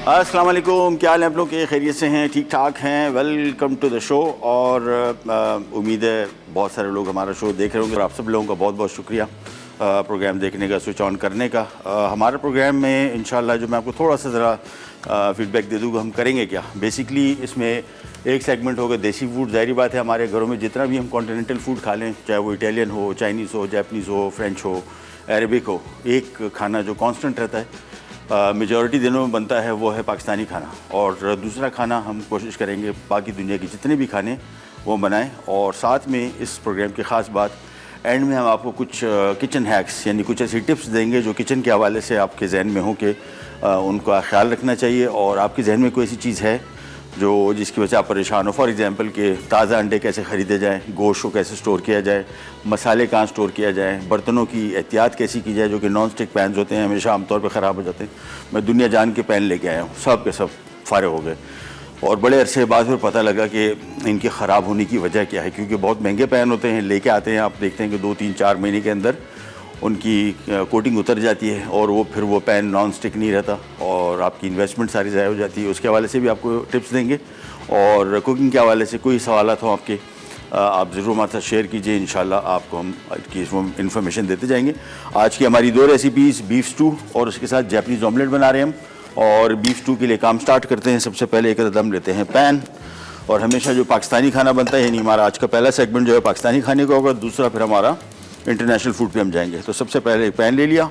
अस्सलाम वालेकुम, क्या हाल है आप लोग के? खैरियत से हैं, ठीक ठाक हैं? Welcome to the show. और उम्मीद है बहुत सारे लोग हमारा शो देख रहे होंगे और आप सब लोगों का बहुत बहुत शुक्रिया प्रोग्राम देखने का, स्विच ऑन करने का। हमारे प्रोग्राम में इंशाल्लाह जो मैं आपको थोड़ा सा ज़रा फीडबैक दे दूँगा, हम करेंगे क्या। बेसिकली इसमें एक सेगमेंट होगा देसी फूड। ज़ाहिर बात है हमारे घरों में जितना भी हम कॉन्टिनेंटल फूड खा लें, चाहे वो इटालियन हो, चाइनीज़ हो, जापानीज़ हो, फ्रेंच हो, अरेबिक हो, एक खाना जो कांस्टेंट रहता है मेजॉरिटी दिनों में बनता है वो है पाकिस्तानी खाना। और दूसरा खाना हम कोशिश करेंगे बाकी दुनिया के जितने भी खाने वो बनाएं। और साथ में इस प्रोग्राम की ख़ास बात, एंड में हम आपको कुछ किचन हैक्स यानी कुछ ऐसी टिप्स देंगे जो किचन के हवाले से आपके जहन में हो कि उनका ख्याल रखना चाहिए। और आपके जहन में कोई ऐसी चीज़ है जो जिसकी वजह से आप परेशान हो, फॉर एग्जांपल कि ताज़ा अंडे कैसे ख़रीदे जाएँ, गोश्त को कैसे स्टोर किया जाए, मसाले कहाँ स्टोर किया जाए, बर्तनों की एहतियात कैसी की जाए जो कि नॉन स्टिक पैन्स होते हैं हमेशा आमतौर पर ख़राब हो जाते हैं। मैं दुनिया जान के पैन लेके आया हूँ, सब के सब फारे हो गए और बड़े अरसे बाद फिर पता लगा कि इनके ख़राब होने की वजह क्या है। क्योंकि बहुत महंगे पैन होते हैं, लेके आते हैं, आप देखते हैं कि 2-3-4 महीने के अंदर उनकी कोटिंग उतर जाती है और वो फिर वो पैन नॉन स्टिक नहीं रहता और आपकी इन्वेस्टमेंट सारी ज़ाया हो जाती है। उसके हवाले से भी आपको टिप्स देंगे और कुकिंग के हवाले से कोई सवालात हो आपके, आप ज़रूर हमारे साथ शेयर कीजिए। इंशाल्लाह आपको हम की इन्फॉर्मेशन देते जाएंगे। आज की हमारी 2 रेसिपीज़, बीफ स्टू और उसके साथ जापानीज़ ऑमलेट बना रहे हैं हम। और बीफ स्टू के लिए काम स्टार्ट करते हैं। सबसे पहले एक कदम लेते हैं पैन, और हमेशा जो पाकिस्तानी खाना बनता है, यानी हमारा आज का पहला सेगमेंट जो है पाकिस्तानी खाने का होगा, दूसरा फिर हमारा इंटरनेशनल फूड पे हम जाएंगे। तो सबसे पहले एक पैन ले लिया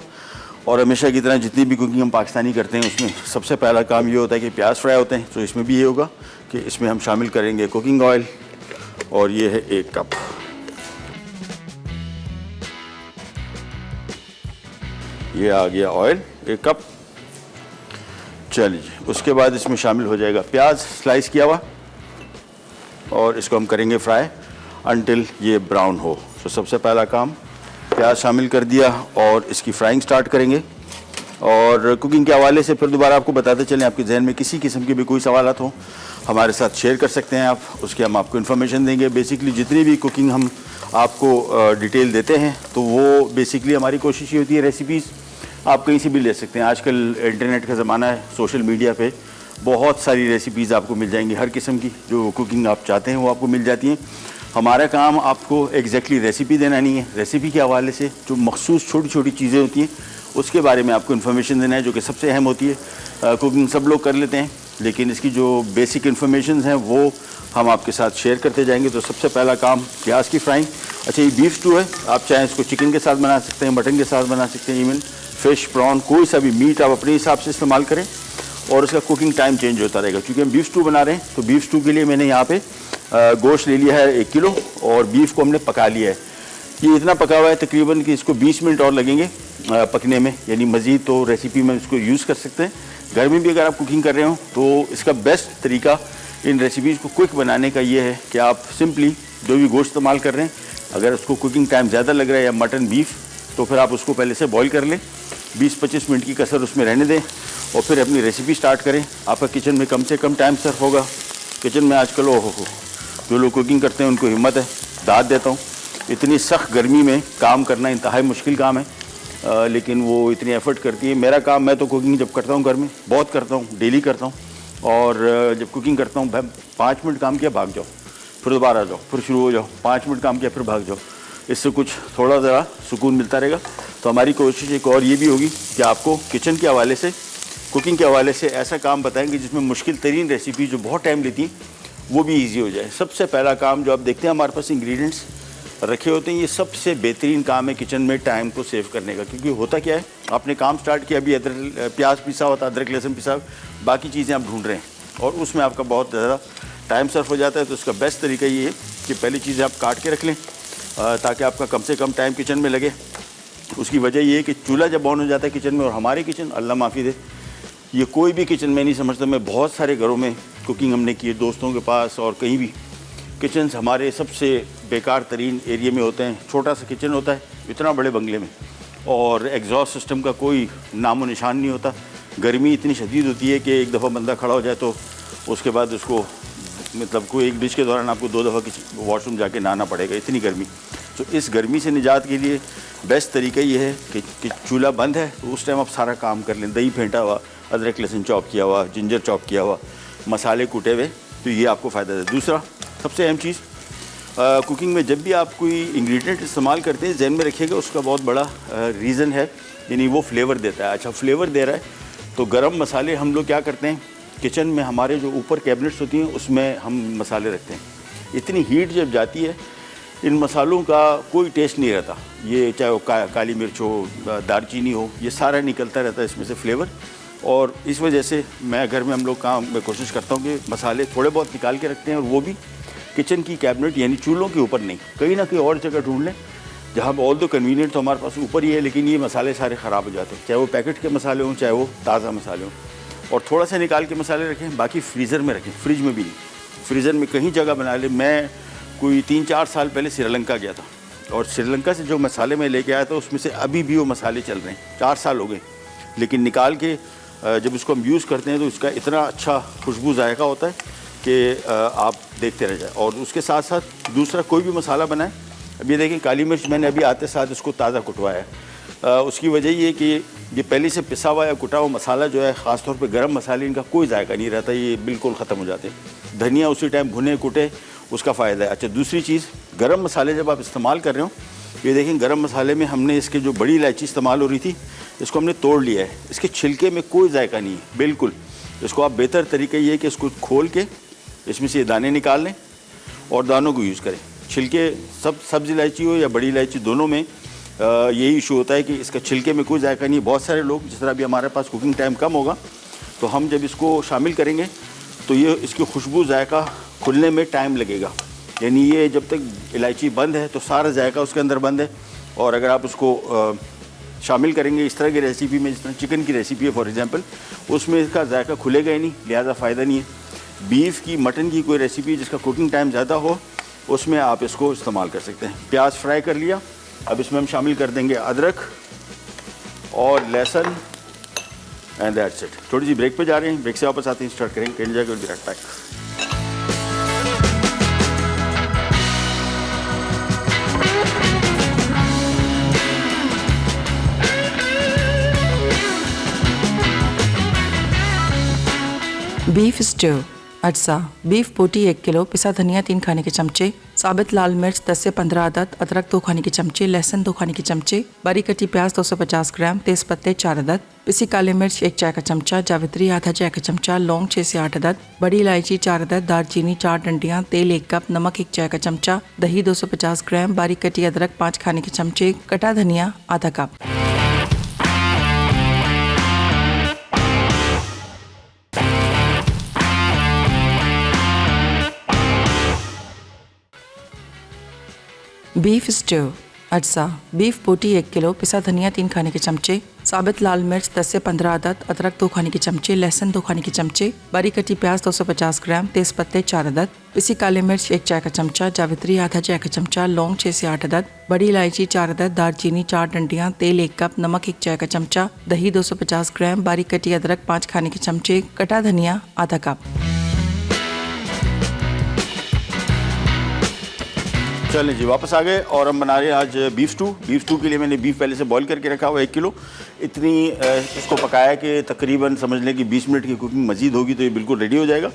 और हमेशा की तरह जितनी भी कुकिंग हम पाकिस्तानी करते हैं उसमें सबसे पहला काम ये होता है कि प्याज फ्राई होते हैं। तो इसमें भी ये होगा कि इसमें हम शामिल करेंगे कुकिंग ऑयल, और ये है 1 कप। ये आ गया ऑयल 1 कप। चलिए, उसके बाद इसमें शामिल हो जाएगा प्याज स्लाइस किया हुआ और इसको हम करेंगे फ्राई अनटिल ये ब्राउन हो। तो सबसे पहला काम प्याज शामिल कर दिया और इसकी फ्राइंग स्टार्ट करेंगे। और कुकिंग के हवाले से फिर दोबारा आपको बताते चलें, आपके जहन में किसी किस्म के भी कोई सवालात हो हमारे साथ शेयर कर सकते हैं आप, उसके हम आपको इन्फॉर्मेशन देंगे। बेसिकली जितनी भी कुकिंग हम आपको डिटेल देते हैं तो वो बेसिकली हमारी कोशिश ये होती है, रेसिपीज़ आप कहीं से भी ले सकते हैं। आजकल इंटरनेट का ज़माना है, सोशल मीडिया पे बहुत सारी रेसिपीज़ आपको मिल जाएंगी, हर किस्म की जो कुकिंग आप चाहते हैं वो आपको मिल जाती हैं। हमारा काम आपको एग्जैक्टली रेसिपी देना नहीं है, रेसिपी के हवाले से जो मखसूस छोटी छोटी चीज़ें होती हैं उसके बारे में आपको इन्फॉर्मेशन देना है, जो कि सबसे अहम होती है। कुकिंग सब लोग कर लेते हैं, लेकिन इसकी जो बेसिक इन्फॉर्मेशन हैं वो हम आपके साथ शेयर करते जाएंगे। तो सबसे पहला काम प्याज की फ्राइंग। अच्छा, ये बीफ स्टू है, आप चाहें इसको चिकन के साथ बना सकते हैं, मटन के साथ बना सकते हैं, इवन फिश, प्रॉन, कोई सा भी मीट आप अपने हिसाब से इस्तेमाल करें और उसका कुकिंग टाइम चेंज होता रहेगा। क्योंकि हम बीफ स्टू बना रहे हैं तो बीफ स्टू के लिए मैंने यहाँ पे गोश्त ले लिया है 1 किलो और बीफ को हमने पका लिया है। ये इतना पका हुआ है तकरीबन कि इसको 20 मिनट और लगेंगे पकने में, यानी मज़ीद तो रेसिपी में इसको यूज़ कर सकते हैं। घर में भी अगर आप कुकिंग कर रहे हो तो इसका बेस्ट तरीका इन रेसिपीज़ को क्विक बनाने का ये है कि आप सिंपली जो भी गोश्त इस्तेमाल कर रहे हैं, अगर उसको कुकिंग टाइम ज़्यादा लग रहा है या मटन, बीफ, तो फिर आप उसको पहले से बॉईल कर लें, 20-25 मिनट की कसर उसमें रहने दें और फिर अपनी रेसिपी स्टार्ट करें। आपका किचन में कम से कम टाइम सर्फ होगा। किचन में आजकल हो जो लोग कुकिंग करते हैं उनको हिम्मत है, दाद देता हूँ। इतनी सख्त गर्मी में काम करना इंतहाई मुश्किल काम है, लेकिन वो इतनी एफर्ट करती है। मेरा काम, मैं तो कुकिंग जब करता हूँ घर में बहुत करता हूँ, डेली करता हूँ, और जब कुकिंग करता हूँ 5 मिनट काम किया भाग जाओ, फिर दोबारा आ जाओ, फिर शुरू हो जाओ, 5 मिनट काम किया फिर भाग जाओ। इससे कुछ थोड़ा ज़रा सुकून मिलता रहेगा। तो हमारी कोशिश एक और ये भी होगी कि आपको किचन के हवाले से, कुकिंग के हवाले से ऐसा काम बताएंगे जिसमें मुश्किल तरीन रेसिपी जो बहुत टाइम लेती हैं वो भी ईजी हो जाए। सबसे पहला काम जो आप देखते हैं हमारे पास इंग्रेडिएंट्स रखे होते हैं, ये सबसे बेहतरीन काम है किचन में टाइम को सेव करने का। क्योंकि होता क्या है, आपने काम स्टार्ट किया, अभी अदरक प्याज पिसा होता, अदरक लहसुन पिसा, बाकी चीज़ें आप ढूंढ रहे हैं और उसमें आपका बहुत ज़्यादा टाइम सर्फ हो जाता है। तो उसका बेस्ट तरीका ये है कि पहली चीज़ें आप काट के रख लें ताकि आपका कम से कम टाइम किचन में लगे। उसकी वजह ये है कि चूल्हा जब ऑन हो जाता है किचन में, और हमारे किचन अल्लाह माफ़ी दे, ये कोई भी किचन में नहीं समझता, मैं बहुत सारे घरों में कुकिंग हमने की है, दोस्तों के पास और कहीं भी, किचन्स हमारे सबसे बेकार तरीन एरिया में होते हैं। छोटा सा किचन होता है इतना बड़े बंगले में, और एग्जॉस्ट सिस्टम का कोई नामो निशान नहीं होता। गर्मी इतनी शदीद होती है कि एक दफ़ा बंदा खड़ा हो जाए तो उसके बाद उसको मतलब कोई एक डिश के दौरान आपको 2 दफ़ा वॉशरूम जाके नहाना पड़ेगा, इतनी गर्मी। तो इस गर्मी से निजात के लिए बेस्ट तरीका ये है कि चूल्हा बंद है तो उस टाइम आप सारा काम कर लें। दही फेंटा हुआ, अदरक लहसुन चॉप किया हुआ, जिंजर चॉप किया हुआ, मसाले कूटे हुए, तो ये आपको फ़ायदा है। दूसरा सबसे अहम चीज़, कुकिंग में जब भी आप कोई इंग्रेडिएंट इस्तेमाल करते हैं जहन में रखिएगा उसका बहुत बड़ा रीज़न है, यानी वो फ्लेवर देता है। अच्छा, फ्लेवर दे रहा है तो गरम मसाले हम लोग क्या करते हैं, किचन में हमारे जो ऊपर कैबिनेट्स होती हैं उसमें हम मसाले रखते हैं। इतनी हीट जब जाती है इन मसालों का कोई टेस्ट नहीं रहता, ये चाहे वो काली मिर्च हो, दालचीनी हो, ये सारा निकलता रहता है इसमें से फ्लेवर। और इस वजह से मैं घर में हम लोग मैं कोशिश करता हूँ कि मसाले थोड़े बहुत निकाल के रखते हैं, और वो भी किचन की कैबिनेट यानी चूल्हों के ऊपर नहीं, कहीं ना कहीं और जगह ढूंढ लें जहाँ ऑल दो कन्वीनियंट तो हमारे पास ऊपर ही है, लेकिन ये मसाले सारे ख़राब हो जाते हैं, चाहे वो पैकेट के मसाले हों चाहे वो ताज़ा मसाले हों। और थोड़ा सा निकाल के मसाले रखें, बाकी फ्रीज़र में रखें, फ्रिज में भी नहीं, फ्रीज़र में कहीं जगह बना ले। मैं कोई 3-4 साल पहले श्रीलंका गया था और श्रीलंका से जो मसाले मैं लेके आया था उसमें से अभी भी वो मसाले चल रहे हैं, 4 साल हो गए, लेकिन निकाल के जब इसको हम यूज़ करते हैं तो इसका इतना अच्छा खुशबू जायका होता है कि आप देखते रह जाए। और उसके साथ साथ दूसरा कोई भी मसाला बनाए, अब ये देखें काली मिर्च मैंने अभी आते साथ इसको ताज़ा कुटवाया है। उसकी वजह ये कि ये पहले से पिसा हुआ या कुटा हुआ मसाला जो है, ख़ासतौर पे गरम मसाले, इनका कोई जायका नहीं रहता, ये बिल्कुल ख़त्म हो जाते हैं। धनिया उसी टाइम भुने कुटे, उसका फ़ायदा है। अच्छा, दूसरी चीज़, गरम मसाले जब आप इस्तेमाल कर रहे हो, ये देखें गरम मसाले में हमने इसके जो बड़ी इलायची इस्तेमाल हो रही थी इसको हमने तोड़ लिया है, इसके छिलके में कोई जायका नहीं है बिल्कुल। इसको आप बेहतर तरीका ये है कि इसको खोल के इसमें से ये दाने निकाल लें और दानों को यूज़ करें। छिलके सब्ज़ इलायची हो या बड़ी इलायची, दोनों में यही इशू होता है कि इसका छिलके में कोई जायका नहीं है। बहुत सारे लोग, जिस तरह अभी हमारे पास कुकिंग टाइम कम होगा तो हम जब इसको शामिल करेंगे तो ये इसकी खुशबू जायका खुलने में टाइम लगेगा, यानी ये जब तक इलायची बंद है तो सारा जायका उसके अंदर बंद है। और अगर आप उसको शामिल करेंगे इस तरह की रेसिपी में, जिस तरह चिकन की रेसिपी है फॉर एग्जांपल, उसमें इसका जायका खुलेगा ही नहीं, लिहाजा फ़ायदा नहीं है। बीफ की, मटन की कोई रेसिपी जिसका कुकिंग टाइम ज़्यादा हो उसमें आप इसको इस्तेमाल कर सकते हैं। प्याज फ्राई कर लिया, अब इसमें हम शामिल कर देंगे अदरक और लहसुन एंड दैट्स इट। थोड़ी सी ब्रेक पे जा रहे हैं, ब्रेक से वापस आते हैं, स्टार्ट करेंगे। कैन जाकर विराट पैक। बीफ स्ट्यू अज्जा, बीफ बोटी 1 किलो, पिसा धनिया 3 खाने के चमचे, साबित लाल मिर्च 10 से 15 अदद, अदरक 2 खाने के चमचे, लहसुन 2 खाने के चमचे, बारीक कटी प्याज 250 ग्राम, तेज पत्ते 4 अदद, पिसी काली मिर्च 1 चाय का चमचा, जावित्री आधा चाय का चमचा, लौंग 6 से 8 अदद, बड़ी इलायची 4 अदद, दालचीनी 4 डंडियां, तेल 1 कप, नमक 1 चाय का चमचा, दही 250 ग्राम, बारीक कटी अदरक 5 खाने के चमचे, कटा धनिया आधा कप। बीफ स्ट्यू अज्जा, बीफ बोटी 1 किलो, पिसा धनिया 3 खाने के चमचे, साबित लाल मिर्च 10 से 15 अदद, अदरक 2 खाने के चमचे, लहसुन 2 खाने के चमचे, बारीक कटी प्याज 250 ग्राम, तेज पत्ते 4 अदद, पिसी काली मिर्च 1 चाय का चमचा, जावित्री आधा चाय का चमचा, लौंग 6 से 8 अदद, बड़ी इलायची 4 अदद, दालचीनी 4 डंडियां, तेल 1 कप, नमक 1 चाय का चमचा, दही 250 ग्राम, बारीक कटी अदरक 5 खाने के चमचे, कटा धनिया आधा कप। चलें जी, वापस आ गए और हम बना रहे हैं आज बीफ स्टू। बीफ स्टू के लिए मैंने बीफ पहले से बॉईल करके रखा हुआ 1 किलो। इतनी इसको पकाया कि तकरीबन समझ लें कि 20 मिनट की कुकिंग मज़ीद होगी तो ये बिल्कुल रेडी हो जाएगा।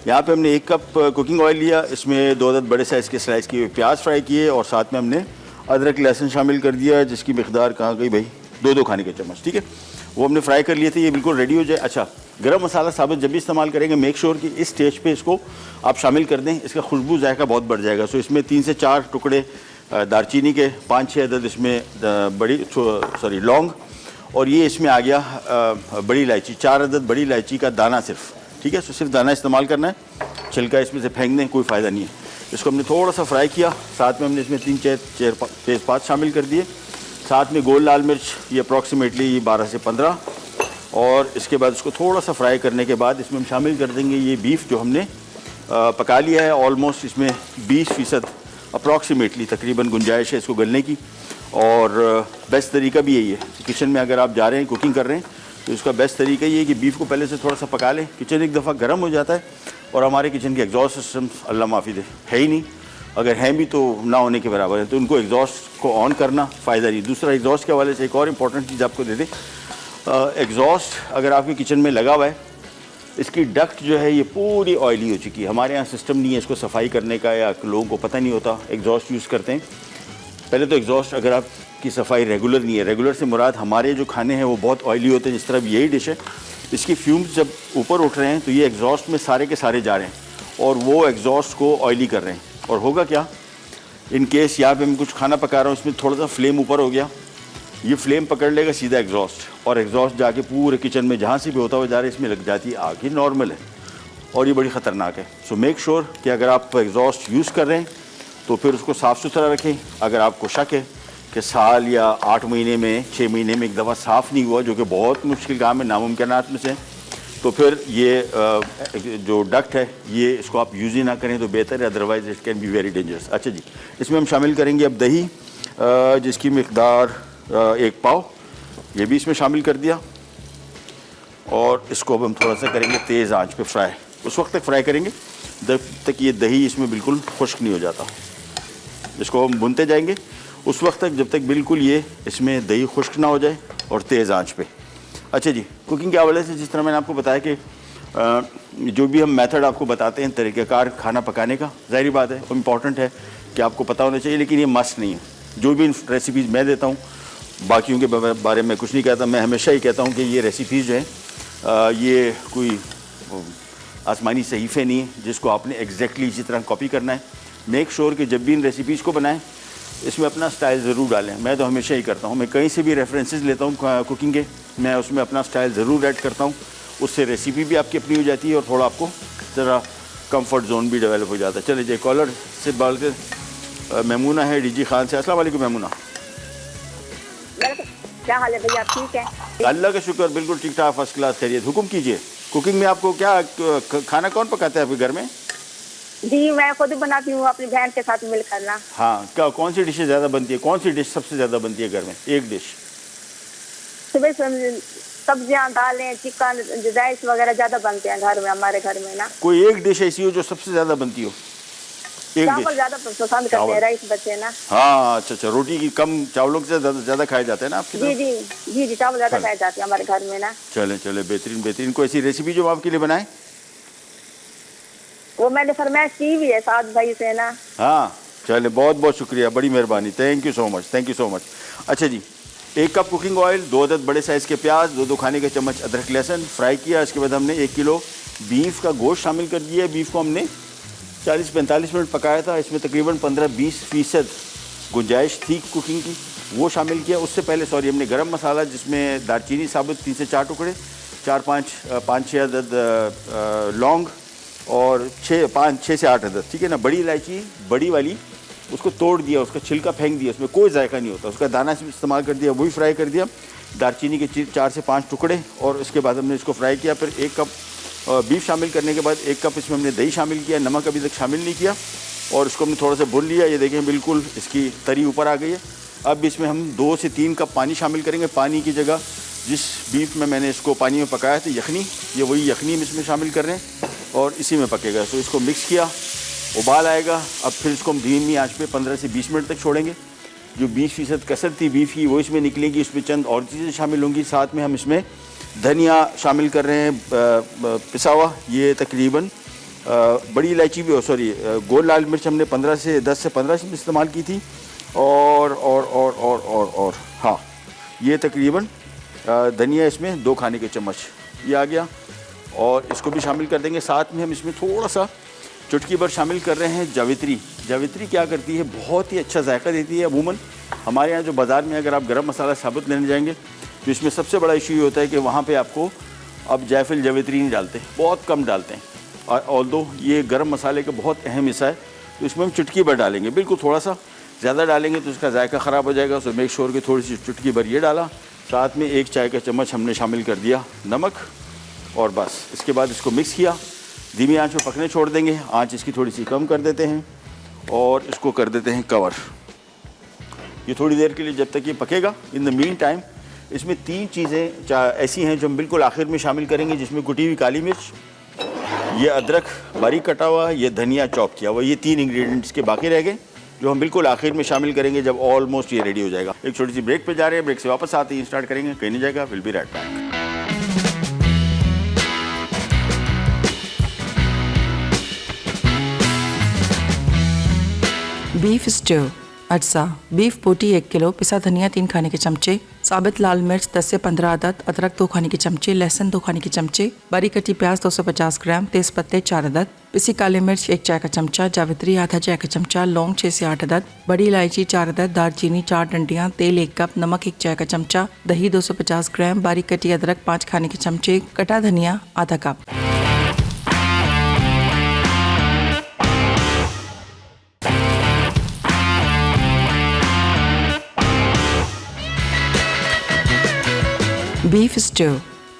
यहाँ पे हमने 1 कप कुकिंग ऑयल लिया, इसमें 2 अदद बड़े साइज़ के स्लाइस किए प्याज फ्राई किए और साथ में हमने अदरक लहसुन शामिल कर दिया, जिसकी मिकदार कहाँ गई भाई, 2-2 खाने के चम्मच, ठीक है। वो हमने फ्राई कर लिए थे, ये बिल्कुल रेडी हो जाए। अच्छा, गरम मसाला साबित जब भी इस्तेमाल करेंगे मेक श्योर कि इस स्टेज पे इसको आप शामिल कर दें, इसका खुशबू जायका बहुत बढ़ जाएगा। सो इसमें 3 से 4 टुकड़े दालचीनी के, 5-6 अदद इसमें लौंग, और ये इसमें आ गया बड़ी इलायची, 4 अदद बड़ी इलायची का दाना सिर्फ, ठीक है। सो सिर्फ दाना इस्तेमाल करना है, छिलका इसमें से फेंक दें, कोई फ़ायदा नहीं है। इसको हमने थोड़ा सा फ्राई किया, साथ में हमने इसमें 3 तेज़पात शामिल कर दिए, साथ में गोल लाल मिर्च ये अप्रॉक्सीमेटली 12 से 15, और इसके बाद इसको थोड़ा सा फ्राई करने के बाद इसमें हम शामिल कर देंगे ये बीफ जो हमने पका लिया है। ऑलमोस्ट इसमें 20% अप्रॉक्सीमेटली तकरीबन गुंजाइश है इसको गलने की। और बेस्ट तरीका भी यही है, किचन में अगर आप जा रहे हैं कुकिंग कर रहे हैं तो इसका बेस्ट तरीका ये है कि बीफ को पहले से थोड़ा सा पका लें। किचन एक दफ़ा गर्म हो जाता है और हमारे किचन के एग्जॉस्ट सिस्टम अल्लाह माफ़ी दे है ही नहीं, अगर हैं भी तो ना होने के बराबर है। तो उनको एग्जॉस्ट को ऑन करना फ़ायदा नहीं। दूसरा, एग्जॉस्ट के हवाले से एक और इम्पॉर्टेंट चीज़ आपको दे दें, एग्जॉस्ट अगर आपके किचन में लगा हुआ है, इसकी डक्ट जो है ये पूरी ऑयली हो चुकी है। हमारे यहाँ सिस्टम नहीं है इसको सफाई करने का, या लोगों को पता नहीं होता, एग्जॉस्ट यूज़ करते हैं। पहले तो एग्जॉस्ट अगर आपकी सफाई रेगुलर नहीं है, रेगुलर से मुराद हमारे जो खाने हैं वो बहुत ऑयली होते हैं, जिस तरह यही डिश है, इसकी फ्यूम्स जब ऊपर उठ रहे हैं तो ये एग्जॉस्ट में सारे के सारे जा रहे हैं और वो एग्जॉस्ट को ऑयली कर रहे हैं। और होगा क्या, इन केस यहाँ पे मैं कुछ खाना पका रहा हूँ, इसमें थोड़ा सा फ्लेम ऊपर हो गया, ये फ्लेम पकड़ लेगा सीधा एग्जॉस्ट, और एग्जॉस्ट जाके पूरे किचन में जहाँ से भी होता हुआ जा रहा है इसमें लग जाती है आग। ये नॉर्मल है और ये बड़ी ख़तरनाक है। सो मेक श्योर कि अगर आप एग्जॉस्ट यूज़ कर रहे हैं तो फिर उसको साफ़ सुथरा रखें। अगर आपको शक है कि साल या 8 महीने में 6 महीने में एक दफ़ा साफ़ नहीं हुआ, जो कि बहुत मुश्किल काम है, नामुमकिनात में से, तो फिर ये जो डक्ट है ये इसको आप यूज़ ही ना करें तो बेहतर है, otherwise it can be very dangerous. अच्छा जी, इसमें हम शामिल करेंगे अब दही, जिसकी मिक़दार 1 पाव, ये भी इसमें शामिल कर दिया। और इसको अब हम थोड़ा सा करेंगे तेज़ आंच पे फ्राई। उस वक्त तक फ्राई करेंगे जब तक ये दही इसमें बिल्कुल खुश्क नहीं हो जाता। इसको हम भूनते जाएंगे उस वक्त तक जब तक बिल्कुल ये इसमें दही खुश्क ना हो जाए, और तेज़ आंच पे। अच्छा जी, कुकिंग के हवाले से जिस तरह मैंने आपको बताया कि जो भी हम मेथड आपको बताते हैं तरीक़ाकार खाना पकाने का, ज़ाहिर बात है वो इम्पॉर्टेंट है कि आपको पता होना चाहिए, लेकिन ये मस्ट नहीं है। जो भी रेसिपीज़ मैं देता हूँ, बाकियों के बारे में कुछ नहीं कहता, मैं हमेशा ही कहता हूँ कि ये रेसिपीज़ जो हैं ये कोई आसमानी सहीफ़े नहीं है जिसको आपने एग्जैक्टली इसी तरह कॉपी करना है। मेक श्योर कि जब भी इन रेसिपीज़ को बनाएं इसमें अपना स्टाइल ज़रूर डालें। मैं तो हमेशा ही करता हूँ, मैं कहीं से भी रेफरेंसेस लेता हूँ कुकिंग के, मैं उसमें अपना स्टाइल ज़रूर ऐड करता हूँ। उससे रेसिपी भी आपकी अपनी हो जाती है और थोड़ा आपको ज़रा कंफर्ट जोन भी डेवलप हो जाता है। चलिए जी, कॉलर से बाल के मेमूना है डीजी खान से। अस्सलाम वालेकुम मेमूना। क्या हाल है भैया, ठीक है? अल्लाह का शुक्र, बिल्कुल ठीक ठाक, फर्स्ट क्लास, खैरियत। हुक्म कीजिए, कुकिंग में आपको क्या खाना कौन पकाता है आपके घर में? जी मैं खुद बनाती हूँ अपनी बहन के साथ मिलकर ना। हाँ, क्या कौन सी डिशें ज़्यादा बनती है, कौन सी डिश सबसे ज़्यादा बनती है घर में? एक डिश। सुबह सब्जियाँ, दालें, चिकन, राइस वगैरह ज़्यादा बनते हैं घर में, हमारे घर में ना। कोई एक डिश ऐसी हो जो सबसे ज़्यादा बनती हो? चावल ज़्यादा पसंद करते हैं, राइस बच्चे ना। हाँ, अच्छा, रोटी की कम, चावलों से ज़्यादा खाए जाते हैं ना आपके? जी जी जी जी, चावल ज़्यादा खाए जाते हैं हमारे घर में ना। चले बेहतरीन। कोई ऐसी रेसिपी जो आपके लिए बनाए? वो मैंने फरमाइश की भी है साथ भाई से ना। हाँ, चले, बहुत शुक्रिया, बड़ी मेहरबानी, थैंक यू सो मच। अच्छा जी, 1 कप कुकिंग ऑयल, 2 अदद बड़े साइज़ के प्याज, 2 खाने के चम्मच अदरक लहसुन फ्राई किया। इसके बाद हमने 1 किलो बीफ का गोश्त शामिल कर दिया। बीफ को हमने 40-45 मिनट पकाया था। इसमें तकरीबन 15-20% गुंजाइश थी कुकिंग की, वो शामिल किया। उससे पहले हमने गरम मसाला, जिसमें दालचीनी साबुत 3 से 4 टुकड़े, 5-6 अदद लौंग और 6 से 8 अदद, ठीक है ना, बड़ी इलायची, बड़ी वाली, उसको तोड़ दिया, उसका छिलका फेंक दिया, उसमें कोई जायका नहीं होता, उसका दाना इस्तेमाल कर दिया, वही फ्राई कर दिया। दालचीनी के 4 से 5 टुकड़े, और इसके बाद हमने इसको फ्राई किया। फिर 1 कप बीफ शामिल करने के बाद 1 कप इसमें हमने दही शामिल किया, नमक अभी तक शामिल नहीं किया, और इसको हमने थोड़ा सा भून लिया। ये देखें बिल्कुल इसकी तरी ऊपर आ गई है। अब इसमें हम 2 से 3 कप पानी शामिल करेंगे। पानी की जगह जिस बीफ में मैंने इसको पानी में पकाया था, यखनी, ये वही यखनी हम इसमें शामिल कर रहे हैं और इसी में पकेगा। तो इसको मिक्स किया, उबाल आएगा। अब फिर इसको हम धीमी आंच पे 15 से 20 मिनट तक छोड़ेंगे। जो 20% कसर थी बीफ की वो इसमें निकलेगी। इसमें चंद और चीज़ें शामिल होंगी। साथ में हम इसमें धनिया शामिल कर रहे हैं पिसा हुआ, ये तकरीबन बड़ी इलायची भी, गोल लाल मिर्च हमने 10 से 15 इस्तेमाल की थी, और हाँ, ये तकरीबन धनिया इसमें 2 खाने के चम्मच ये आ गया, और इसको भी शामिल कर देंगे। साथ में हम इसमें थोड़ा सा चुटकी भर शामिल कर रहे हैं जावित्री। जावित्री क्या करती है, बहुत ही अच्छा जायका देती है। अमूमन हमारे यहाँ जो बाज़ार में अगर आप गरम मसाला साबुत लेने जाएंगे तो इसमें सबसे बड़ा इशू ये होता है कि वहाँ पे आपको अब जायफल जावित्री नहीं डालते, बहुत कम डालते हैं। और ऑल्दो ये गरम मसाले का बहुत अहम हिस्सा है, तो इसमें हम चुटकी भर डालेंगे। बिल्कुल थोड़ा सा ज़्यादा डालेंगे तो उसका जायका ख़राब हो जाएगा। सो मेक श्योर कि थोड़ी सी चुटकी भर ये डाला। साथ में 1 चाय का चम्मच हमने शामिल कर दिया नमक, और बस इसके बाद इसको मिक्स किया। धीमी आंच में पकने छोड़ देंगे। आंच इसकी थोड़ी सी कम कर देते हैं और इसको कर देते हैं कवर। ये थोड़ी देर के लिए जब तक ये पकेगा। इन द मीन टाइम इसमें 3 चीज़ें ऐसी हैं जो हम बिल्कुल आखिर में शामिल करेंगे, जिसमें कुटी हुई काली मिर्च, ये अदरक बारीक कटा हुआ, ये धनिया चॉप किया हुआ, ये 3 इंग्रेडिएंट्स के बाकी रह गए जो हम बिल्कुल आखिर में शामिल करेंगे जब ऑलमोस्ट ये रेडी हो जाएगा। एक छोटी सी ब्रेक पे जा रहे हैं, ब्रेक से वापस आते ही स्टार्ट करेंगे, कहीं नहीं जाएगा, will be right back. Beef stew अज्जा, बीफ बोटी 1 किलो, पिसा धनिया 3 खाने के चमचे, साबित लाल मिर्च 10 से 15 अदद, अदरक 2 खाने के चमचे, लहसुन 2 खाने के चमचे, बारीक कटी प्याज 250 ग्राम, तेज पत्ते 4 अदद, पिसी काली मिर्च 1 चाय का चमचा, जावित्री आधा चाय का चमचा, लौंग 6 से 8 अदद, बड़ी इलायची 4 अदद, दालचीनी 4 डंडियां, तेल 1 कप, नमक 1 चाय का चमचा, दही 250 ग्राम, बारीक कटी अदरक 5 खाने के चमचे, कटा धनिया आधा कप। बीफ स्ट्यू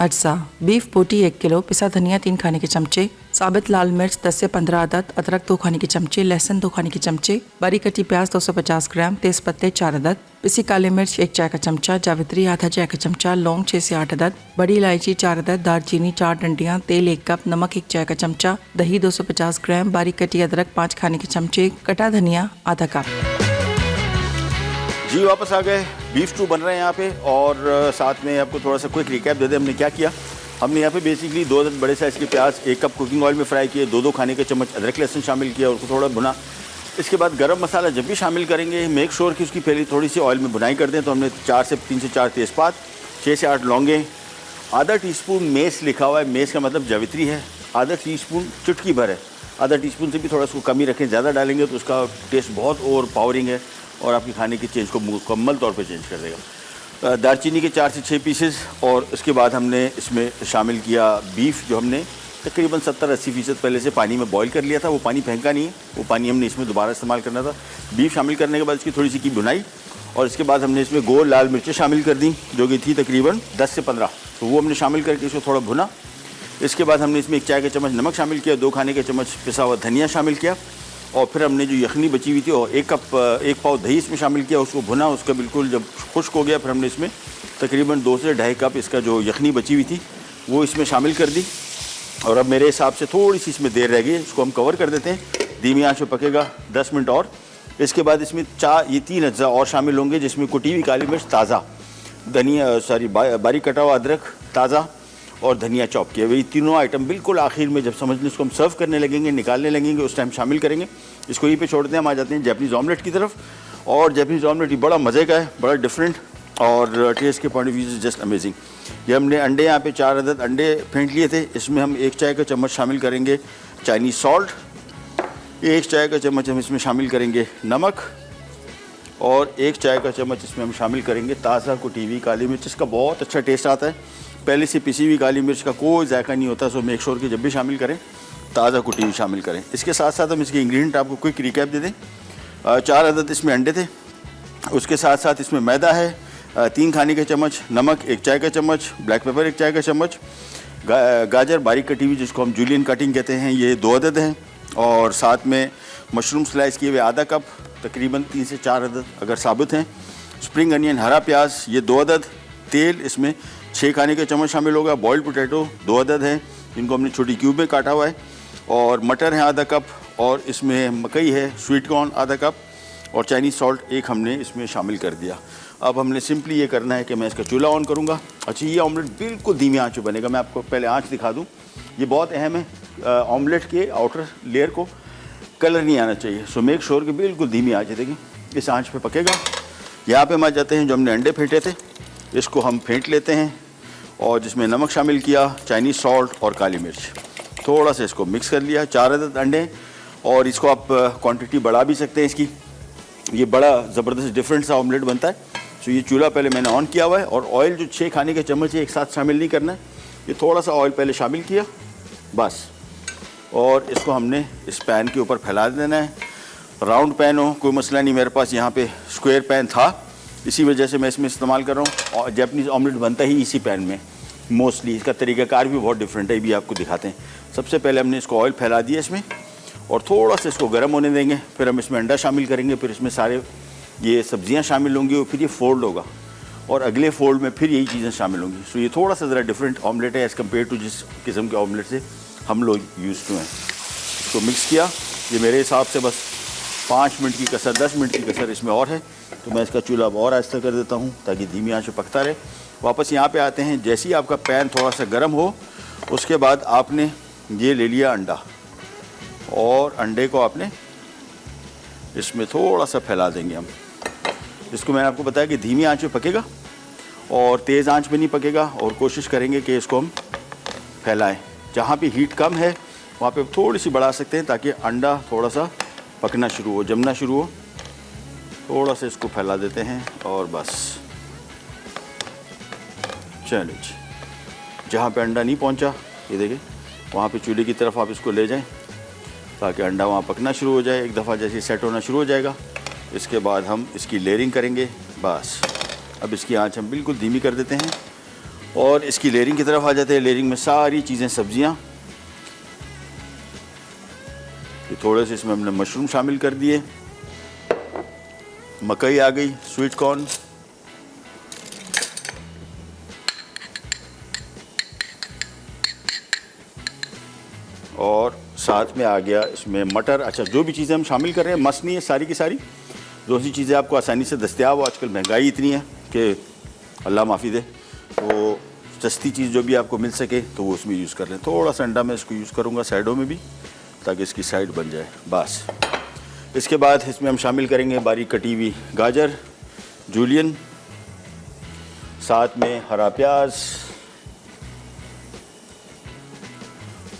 अज्जा, बीफ बोटी 1 किलो, पिसा धनिया 3 खाने के चमचे, साबित लाल मिर्च 10 से 15 अदद, अदरक 2 खाने के चमचे, लहसुन 2 खाने के चमचे, बारीक कटी प्याज 250 ग्राम, तेज पत्ते 4 अदद, पिसी काली मिर्च 1 चाय का चमचा, जावित्री आधा चाय का चमचा, लौंग 6 से 8 अदद, बड़ी इलायची 4 अदद, दालचीनी 4 डंडियां, तेल 1 कप, नमक 1 चाय का चमचा, दही 250 ग्राम, बारीक कटी अदरक 5 खाने के चमचे, कटा धनिया आधा कप। जी वापस आ गए, बीफ स्टू बन रहे हैं यहाँ पे और साथ में आपको थोड़ा सा क्विक रिकैप दे दें हमने क्या किया। हमने यहाँ पे बेसिकली 2 अदद बड़े साइज़ के प्याज 1 कप कुकिंग ऑयल में फ्राई किए, 2 खाने के चम्मच अदरक लहसुन शामिल किया और उसको थोड़ा भुना। इसके बाद गरम मसाला जब भी शामिल करेंगे मेक श्योर कि उसकी पहले थोड़ी सी ऑयल में भुनाई कर दें। तो हमने 3 से 4 तेज़पात, 6 से 8 लौंगे, आधा टीस्पून मेस लिखा हुआ है, मेस का मतलब जावित्री है, आधा टीस्पून चुटकी भर है, आधा टीस्पून से भी थोड़ा उसको कम ही रखें, ज़्यादा डालेंगे तो उसका टेस्ट बहुत ओवर पावरिंग है और आपकी खाने की चेंज को मुकम्मल तौर पे चेंज कर देगा। दालचीनी के 4 से 6 पीसेस और उसके बाद हमने इसमें शामिल किया बीफ जो हमने तकरीबन 70-80% पहले से पानी में बॉईल कर लिया था। वो पानी फेंका नहीं है, वो पानी हमने इसमें दोबारा इस्तेमाल करना था। बीफ शामिल करने के बाद इसकी थोड़ी सी की भुनाई और इसके बाद हमने इसमें गोल लाल मिर्चें शामिल कर दी जो कि थी तकरीबन 10 से 15, तो वो हमने शामिल करके इसको थोड़ा भुना। इसके बाद हमने इसमें 1 चाय का चम्मच नमक शामिल किया, 2 खाने के चम्मच पिसा हुआ धनिया शामिल किया और फिर हमने जो यखनी बची हुई थी और 1 पाव दही इसमें शामिल किया, उसको भुना। उसका बिल्कुल जब खुश्क हो गया फिर हमने इसमें तकरीबन 2 से 2.5 कप इसका जो यखनी बची हुई थी वो इसमें शामिल कर दी। और अब मेरे हिसाब से थोड़ी सी इसमें देर रह गई, इसको हम कवर कर देते हैं, धीमी आंच पे पकेगा 10 मिनट और। इसके बाद इसमें 3 अज्जा और शामिल होंगे जिसमें कुटी हुई काली मिर्च ताज़ा, धनिया बारीक कटा हुआ अदरक ताज़ा और धनिया चॉप किए। वही तीनों आइटम बिल्कुल आखिर में जब समझ लें इसको हम सर्व करने लगेंगे, निकालने लगेंगे, उस टाइम शामिल करेंगे। इसको यहीं पे छोड़ते हैं, हम आ जाते हैं जैपनीज़ ऑमलेट की तरफ। और जैपनीज़ ऑमलेट ये बड़ा मज़े का है, बड़ा डिफरेंट और टेस्ट के पॉइंट ऑफ व्यू से जस्ट अमेजिंग। ये हमने अंडे यहाँ पे 4 अदद अंडे फेंट लिए थे, इसमें हम 1 चाय का चम्मच शामिल करेंगे चाइनीज़ सॉल्ट, 1 चाय का चम्मच हम इसमें शामिल करेंगे नमक और 1 चाय का चम्मच इसमें हम शामिल करेंगे ताज़ा कुटी हुई काली मिर्च। इसका बहुत अच्छा टेस्ट आता है, पहले से पिसी हुई काली मिर्च का कोई जायका नहीं होता। सो मेक श्योर कि जब भी शामिल करें ताज़ा कुटी हुई शामिल करें। इसके साथ साथ हम इसके इंग्रेडिएंट आपको क्विक रिकैप दे दें। 4 अदद इसमें अंडे थे, उसके साथ साथ इसमें मैदा है 3 खाने के चम्मच, नमक 1 चाय का चम्मच, ब्लैक पेपर 1 चाय का चम्मच, गाजर बारीक कटी हुई जिसको हम जूलियन कटिंग कहते हैं ये 2 अदद हैं और साथ में मशरूम स्लाइस किए हुए आधा कप तकरीबन 3 से 4 अदद अगर साबुत हैं, स्प्रिंग अनियन हरा प्याज ये 2 अदद, तेल इसमें 6 खाने के चम्मच शामिल होगा, बॉइल्ड पोटैटो 2 अदद हैं जिनको हमने छोटी क्यूब में काटा हुआ है और मटर है आधा कप और इसमें मकई है स्वीट कॉर्न आधा कप और चाइनीज़ सॉल्ट 1 हमने इसमें शामिल कर दिया। अब हमने सिंपली ये करना है कि मैं इसका चूल्हा ऑन करूँगा। अच्छा, ये ऑमलेट बिल्कुल धीमी आंच पे बनेगा। मैं आपको पहले आंच दिखा दूँ, ये बहुत अहम है। ऑमलेट के आउटर लेयर को कलर नहीं आना चाहिए, सो मेक श्योर कि बिल्कुल धीमी आंच है। देखिए इस आंच पे पकेगा। यहाँ पे हम आ जाते हैं जो हमने अंडे फेंटे थे, इसको हम फेंट लेते हैं और जिसमें नमक शामिल किया, चाइनीज़ सॉल्ट और काली मिर्च, थोड़ा सा इसको मिक्स कर लिया। 4 अदद अंडे और इसको आप क्वांटिटी बढ़ा भी सकते हैं इसकी, ये बड़ा ज़बरदस्त डिफरेंट सा ऑमलेट बनता है। सो ये चूल्हा पहले मैंने ऑन किया हुआ है और ऑयल जो 6 खाने के चम्मच है एक साथ शामिल नहीं करना है, ये थोड़ा सा ऑयल पहले शामिल किया बस, और इसको हमने इस पैन के ऊपर फैला देना है। राउंड पैन हो कोई मसला नहीं, मेरे पास यहाँ पे स्क्वायर पैन था, इसी वजह से मैं इसमें इस्तेमाल कर रहा हूँ। और जैपनीज़ ऑमलेट बनता ही इसी पैन में मोस्टली, इसका तरीक़ाकार भी बहुत डिफरेंट है, ये भी आपको दिखाते हैं। सबसे पहले हमने इसको ऑयल फैला दिया इसमें और थोड़ा सा इसको गर्म होने देंगे, फिर हम इसमें अंडा शामिल करेंगे, फिर इसमें सारे ये सब्जियां शामिल होंगी और फिर ये फोल्ड होगा और अगले फोल्ड में फिर यही चीज़ें शामिल होंगी। सो ये थोड़ा सा ज़रा डिफरेंट ऑमलेट है एज़ कम्पेयर टू जिस किस्म के ऑमलेट से हम लोग यूज़ टू हैं। इसको मिक्स किया, ये मेरे हिसाब से बस 5 मिनट की कसर, 10 मिनट की कसर इसमें और है, तो मैं इसका चूल्हा और आहिस्ता कर देता हूँ ताकि धीमी आंच पे पकता रहे। वापस यहाँ पे आते हैं। जैसे ही आपका पैन थोड़ा सा गर्म हो, उसके बाद आपने ये ले लिया अंडा, और अंडे को आपने इसमें थोड़ा सा फैला देंगे हम। इसको मैंने आपको बताया कि धीमी आंच पे पकेगा और तेज़ आंच पे नहीं पकेगा, और कोशिश करेंगे कि इसको हम फैलाएं। जहाँ पे हीट कम है वहाँ पे थोड़ी सी बढ़ा सकते हैं ताकि अंडा थोड़ा सा पकना शुरू हो, जमना शुरू हो। थोड़ा सा इसको फैला देते हैं और बस। चलिए जी, जहाँ पे अंडा नहीं पहुँचा, ये देखिए, वहाँ पे चूल्हे की तरफ आप इसको ले जाएं ताकि अंडा वहाँ पकना शुरू हो जाए। एक दफ़ा जैसे सेट होना शुरू हो जाएगा, इसके बाद हम इसकी लेयरिंग करेंगे। बस अब इसकी आंच हम बिल्कुल धीमी कर देते हैं और इसकी लेयरिंग की तरफ आ जाते हैं। लेयरिंग में सारी चीज़ें, सब्जियाँ, थोड़े से इसमें हमने मशरूम शामिल कर दिए, मकई आ गई, स्वीट कॉर्न, और साथ में आ गया इसमें मटर। अच्छा, जो भी चीज़ें हम शामिल कर रहे हैं मस्त नहीं है सारी की सारी, जो सी चीज़ें आपको आसानी से दस्तयाब हो। आजकल महंगाई इतनी है कि अल्लाह माफ़ी दे, तो सस्ती चीज़ जो भी आपको मिल सके तो वो उसमें यूज़ कर लें। थोड़ा सा अंडा मैं इसको यूज़ करूँगा साइडों में भी, ताकि इसकी साइड बन जाए। बस इसके बाद इसमें हम शामिल करेंगे बारीक कटी हुई गाजर, जूलियन, साथ में हरा प्याज,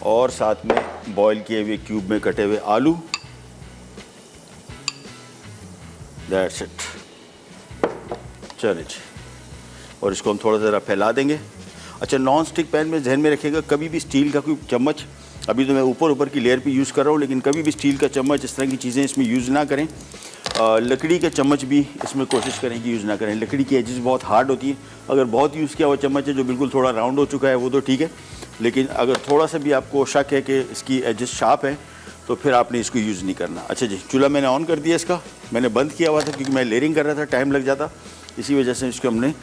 और साथ में बॉईल किए हुए क्यूब में कटे हुए आलू। That's it. चलिए जी, और इसको हम थोड़ा ज़रा फैला देंगे। अच्छा, नॉन स्टिक पैन में ध्यान में रखिएगा, कभी भी स्टील का कोई चम्मच, अभी तो मैं ऊपर की लेयर पे यूज़ कर रहा हूँ, लेकिन कभी भी स्टील का चम्मच, इस तरह की चीज़ें इसमें यूज़ ना करें। लकड़ी के चम्मच भी इसमें कोशिश करें कि यूज़ ना करें। लकड़ी की एजेस बहुत हार्ड होती है। अगर बहुत यूज़ किया हुआ चम्मच है जो बिल्कुल थोड़ा राउंड हो चुका है वो तो ठीक है, लेकिन अगर थोड़ा सा भी आपको शक है कि इसकी एजेस शार्प है तो फिर आपने इसको यूज़ नहीं करना। अच्छा जी, चूल्हा मैंने ऑन कर दिया, इसका मैंने बंद किया हुआ था क्योंकि मैं लेयरिंग कर रहा था, टाइम लग जाता, इसी वजह से इसको हमने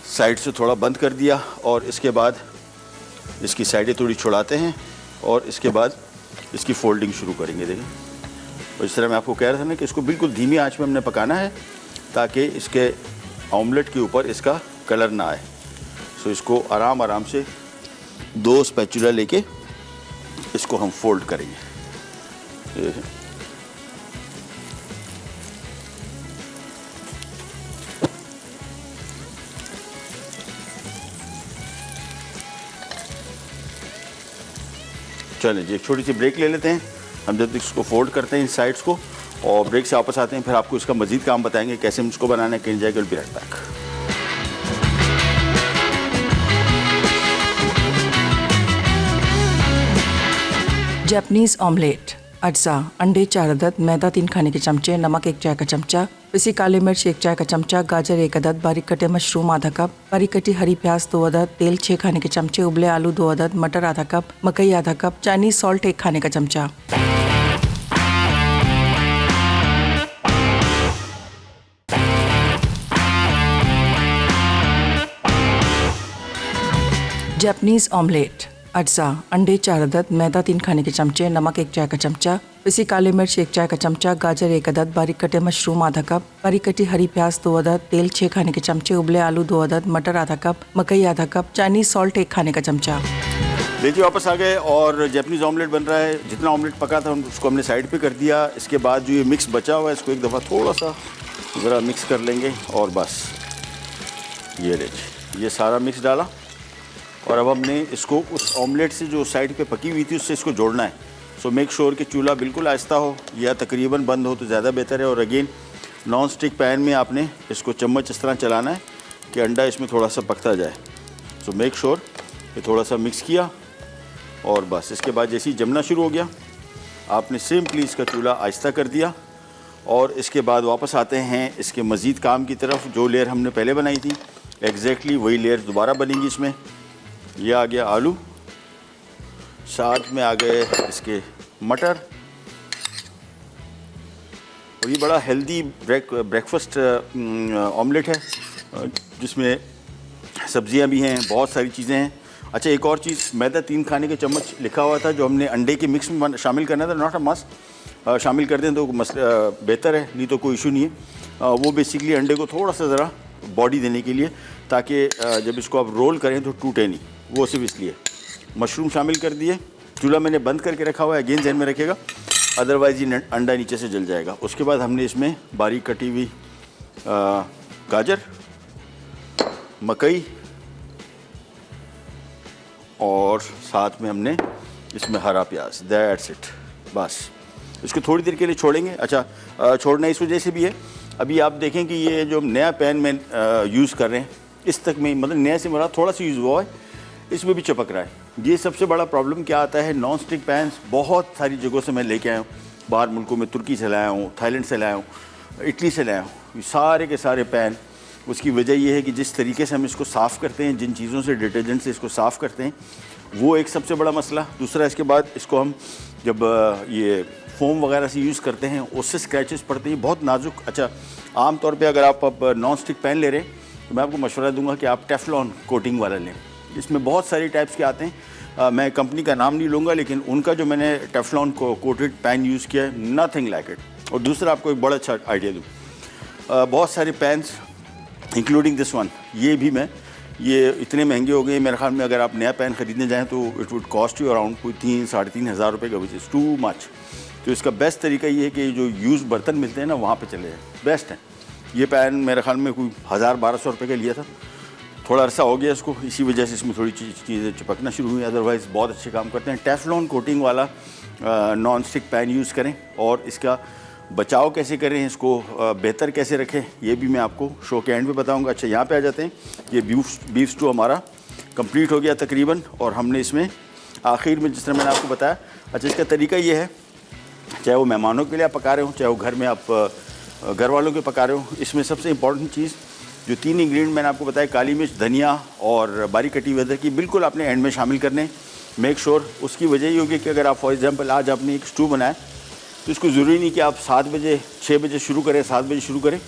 साइड से थोड़ा बंद कर दिया। और इसके बाद इसकी साइडें थोड़ी छुड़ाते हैं और इसके बाद इसकी फोल्डिंग शुरू करेंगे। देखिए, और इस तरह मैं आपको कह रहा था ना कि इसको बिल्कुल धीमी आंच में हमने पकाना है ताकि इसके ऑमलेट के ऊपर इसका कलर ना आए। सो इसको आराम से 2 स्पैचुला लेके इसको हम फोल्ड करेंगे। चलें जी, एक छोटी सी ब्रेक ले लेते हैं हम, जब तक इसको फोल्ड करते हैं इन साइड्स को, और ब्रेक से वापस आते हैं, फिर आपको इसका मजीद काम बताएंगे कैसे हम इसको बनाना है। कहीं जाएगा, will be right back. Japanese omelette. अज्जा, अंडे 4 अदद, मैदा 3 खाने के चमचे, नमक 1 चाय का चमचा, पिसी काली मिर्च 1 चाय का चमचा, गाजर 1 अदद, बारीक कटे मशरूम आधा कप, बारीक कटी हरी प्याज 2 अदद, तेल 6 खाने के चमचे, उबले आलू 2 अदद, मटर आधा कप, मकई आधा कप, चाइनीज सॉल्ट 1 खाने का चमचा। Japanese omelette. अज्जा, अंडे 4 अदद, मैदा 3 खाने के चमचे, नमक 1 चाय का चमचा, पिसी काली मिर्च 1 चाय का चमचा, गाजर 1 अदद, बारीक कटे मशरूम आधा कप, बारीक कटी हरी प्याज 2 अदद, तेल 6 खाने के चमचे, उबले आलू 2 अदद, मटर आधा कप, मकई आधा कप, चाइनीज सॉल्ट 1 खाने का चमचा। लीजिए, वापस आ गए और जैपनीज़ ऑमलेट बन रहा है। जितना ऑमलेट पका था उसको हमने साइड पे कर दिया। इसके बाद जो ये मिक्स बचा हुआ है इसको एक दफ़ा थोड़ा सा ज़रा मिक्स कर लेंगे, और बस ये लीजिए, ये सारा मिक्स डाला, और अब हमने इसको उस ऑमलेट से जो साइड पे पकी हुई थी उससे इसको जोड़ना है। सो मेक श्योर कि चूल्हा बिल्कुल आहिस्ता हो या तकरीबन बंद हो तो ज़्यादा बेहतर है। और अगेन, नॉन स्टिक पैन में आपने इसको चम्मच इस तरह चलाना है कि अंडा इसमें थोड़ा सा पकता जाए। सो मेक श्योर कि थोड़ा सा मिक्स किया, और बस इसके बाद जैसे ही जमना शुरू हो गया आपने सिंपली इसका चूल्हा आहिस्ता कर दिया। और इसके बाद वापस आते हैं इसके मज़ीद काम की तरफ। जो लेयर हमने पहले बनाई थी एग्जैक्टली वही लेयर दोबारा बनेंगी इसमें। ये आ गया आलू, साथ में आ गए इसके मटर, और ये बड़ा हेल्दी ब्रेकफास्ट ऑमलेट है जिसमें सब्जियां भी हैं, बहुत सारी चीज़ें हैं, अच्छा, एक और चीज़, मैदा 3 खाने के चम्मच लिखा हुआ था, जो हमने अंडे के मिक्स में शामिल करना था, नॉट अ मस्ट। शामिल कर दें तो बेहतर है, नहीं तो कोई इशू नहीं है। वो बेसिकली अंडे को थोड़ा सा ज़रा बॉडी देने के लिए, ताकि जब इसको आप रोल करें तो टूटे नहीं, वो सिर्फ इसलिए। मशरूम शामिल कर दिए। चूल्हा मैंने बंद करके रखा हुआ है, अगेन ध्यान में रखिएगा, अदरवाइज़ ये अंडा नीचे से जल जाएगा। उसके बाद हमने इसमें बारीक कटी हुई गाजर, मकई और साथ में हमने इसमें हरा प्याज, दैट्स इट। बस इसको थोड़ी देर के लिए छोड़ेंगे। अच्छा, छोड़ना इस वजह से भी है, अभी आप देखें कि ये जो नया पैन में यूज़ कर रहे हैं, इस तक में मतलब नया से मेरा थोड़ा सा यूज़ हुआ है, इसमें भी चिपक रहा है। ये सबसे बड़ा प्रॉब्लम क्या आता है, नॉन स्टिक पैन्स बहुत सारी जगहों से मैं लेके आया हूँ, बाहर मुल्कों में, तुर्की से लाया हूँ, थाईलैंड से लाया हूँ, इटली से लाया हूँ, ये सारे के सारे पैन। उसकी वजह ये है कि जिस तरीके से हम इसको साफ़ करते हैं, जिन चीज़ों से, डिटर्जेंट से इसको साफ़ करते हैं, वो एक सबसे बड़ा मसला। दूसरा, इसके बाद इसको हम जब ये फोम वगैरह से यूज़ करते हैं, उससे स्क्रैचेस पड़ते हैं, बहुत नाजुक। अच्छा, आम तौर पे अगर आप अब नॉन स्टिक पैन ले रहे हैं तो मैं आपको मशवरा दूंगा कि आप टेफ्लॉन कोटिंग वाला लें। इसमें बहुत सारी टाइप्स के आते हैं, मैं कंपनी का नाम नहीं लूँगा, लेकिन उनका जो मैंने टेफ्लॉन कोटेड पैन यूज़ किया है, नथिंग लाइक इट। और दूसरा, आपको एक बड़ा अच्छा आइडिया दूँ, बहुत सारे पैन्स इंक्लूडिंग दिस वन, ये इतने महंगे हो गए मेरे ख्याल में, अगर आप नया पैन ख़रीदने जाएँ तो it would cost you around कोई 3-3.5 हज़ार रुपये का, विच इज़ टू मच। तो इसका बेस्ट तरीका ये है कि जो यूज़ बर्तन मिलते हैं ना, वहाँ पे चले जाए, बेस्ट है। ये पैन मेरे ख्याल में कोई 1000-1200 रुपये का लिया था, थोड़ा अरसा हो गया इसको, इसी वजह से इसमें थोड़ी चीज़ें चिपकना शुरू हुई, अदरवाइज़ बहुत अच्छे काम करते हैं। टेफ्लॉन कोटिंग वाला नॉन स्टिक पैन यूज़ करें, और इसका बचाव कैसे करें, इसको बेहतर कैसे रखें, ये भी मैं आपको शो के एंड पे बताऊंगा। अच्छा, यहाँ पे आ जाते हैं। ये बीफ स्टू हमारा कंप्लीट हो गया तकरीबन, और हमने इसमें आखिर में, जिस तरह मैंने आपको बताया, अच्छा, इसका तरीका ये है, चाहे वो मेहमानों के लिए आप पका रहे हो, चाहे वो घर में आप घर वालों के पका रहे हो, इसमें सबसे इम्पॉर्टेंट चीज़ जो 3 इंग्रेडिएंट मैंने आपको बताया, काली मिर्च, धनिया और बारीक कटी हुई अदरक की, बिल्कुल आपने एंड में शामिल करने। मेक श्योर, उसकी वजह ये होगी कि अगर आप फॉर एग्जांपल आज आपने एक स्टू बनाया, तो इसको ज़रूरी नहीं कि आप 7 बजे 6 बजे शुरू करें, 7 बजे शुरू करें,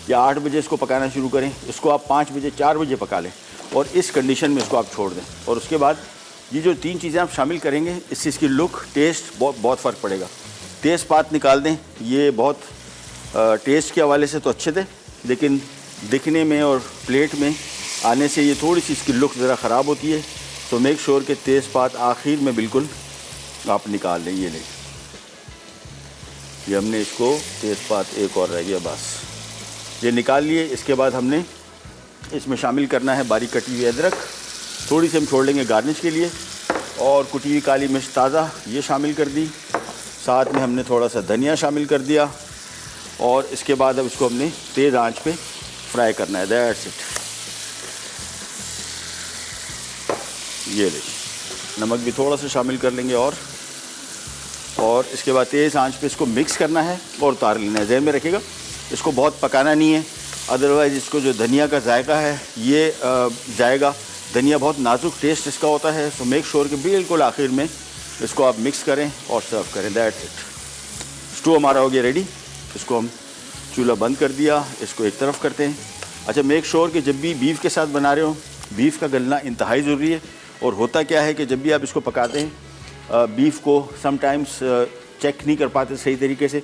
या 8 बजे इसको पकाना शुरू करें। इसको आप 5 बजे 4 बजे पका लें, और इस कंडीशन में इसको आप छोड़ दें। और उसके बाद ये जो 3 चीज़ें आप शामिल करेंगे, इससे इसकी लुक, टेस्ट बहुत फ़र्क पड़ेगा। तेज़पात निकाल दें, ये बहुत टेस्ट के हवाले से तो अच्छे थे, लेकिन दिखने में और प्लेट में आने से ये थोड़ी सी इसकी लुक ज़रा ख़राब होती है। तो मेक श्योर कि तेज़पात आखिर में बिल्कुल आप निकाल लें। ये लें, ये हमने इसको तेज़पात एक और रह गया, बस ये निकाल लिए। इसके बाद हमने इसमें शामिल करना है बारीक कटी हुई अदरक, थोड़ी सी हम छोड़ लेंगे गार्निश के लिए, और कुटी हुई काली मिर्च ताज़ा ये शामिल कर दी। साथ में हमने थोड़ा सा धनिया शामिल कर दिया, और इसके बाद अब इसको हमने तेज़ आंच पे फ्राई करना है। That's it. ये ले, नमक भी थोड़ा सा शामिल कर लेंगे, और इसके बाद तेज़ आंच पे इसको मिक्स करना है और उतार लेना है। ज़हन में रखिएगा, इसको बहुत पकाना नहीं है, अदरवाइज़ इसको जो धनिया का जायका है ये जाएगा। धनिया बहुत नाजुक टेस्ट इसका होता है, सो मेक श्योर कि बिल्कुल आखिर में इसको आप मिक्स करें और सर्व करें। That's it. स्टू हमारा हो गया रेडी। इसको हम चूल्हा बंद कर दिया, इसको एक तरफ करते हैं। अच्छा, मेक श्योर कि जब भी बीफ के साथ बना रहे हो, बीफ का गलना इंतहाई ज़रूरी है। और होता क्या है कि जब भी आप इसको पकाते हैं, बीफ को समटाइम्स चेक नहीं कर पाते सही तरीके से।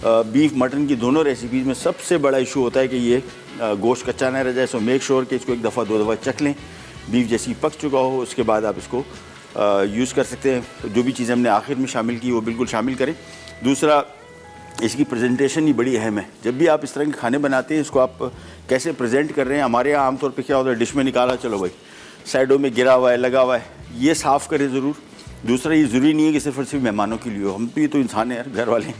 बीफ मटन की दोनों रेसिपीज़ में सबसे बड़ा इशू होता है कि ये गोश्त कच्चा ना रह जाए। सो मेक श्योर कि इसको 1 दफ़ा 2 दफ़ा चख लें, बीफ जैसी पक चुका हो, उसके बाद आप इसको यूज़ कर सकते हैं। जो भी चीज़ें हमने आखिर में शामिल की वो बिल्कुल शामिल करें। दूसरा, इसकी प्रेजेंटेशन ही बड़ी अहम है। जब भी आप इस तरह के खाने बनाते हैं, इसको आप कैसे प्रेजेंट कर रहे हैं। हमारे यहाँ आमतौर पे क्या होता है, डिश में निकाला, चलो भाई साइडों में गिरा हुआ है, लगा हुआ है, ये साफ़ करें ज़रूर। दूसरा, ये ज़रूरी नहीं है कि सिर्फ और सिर्फ मेहमानों के लिए हो, हम भी तो इंसान हैं यार, घर वाले।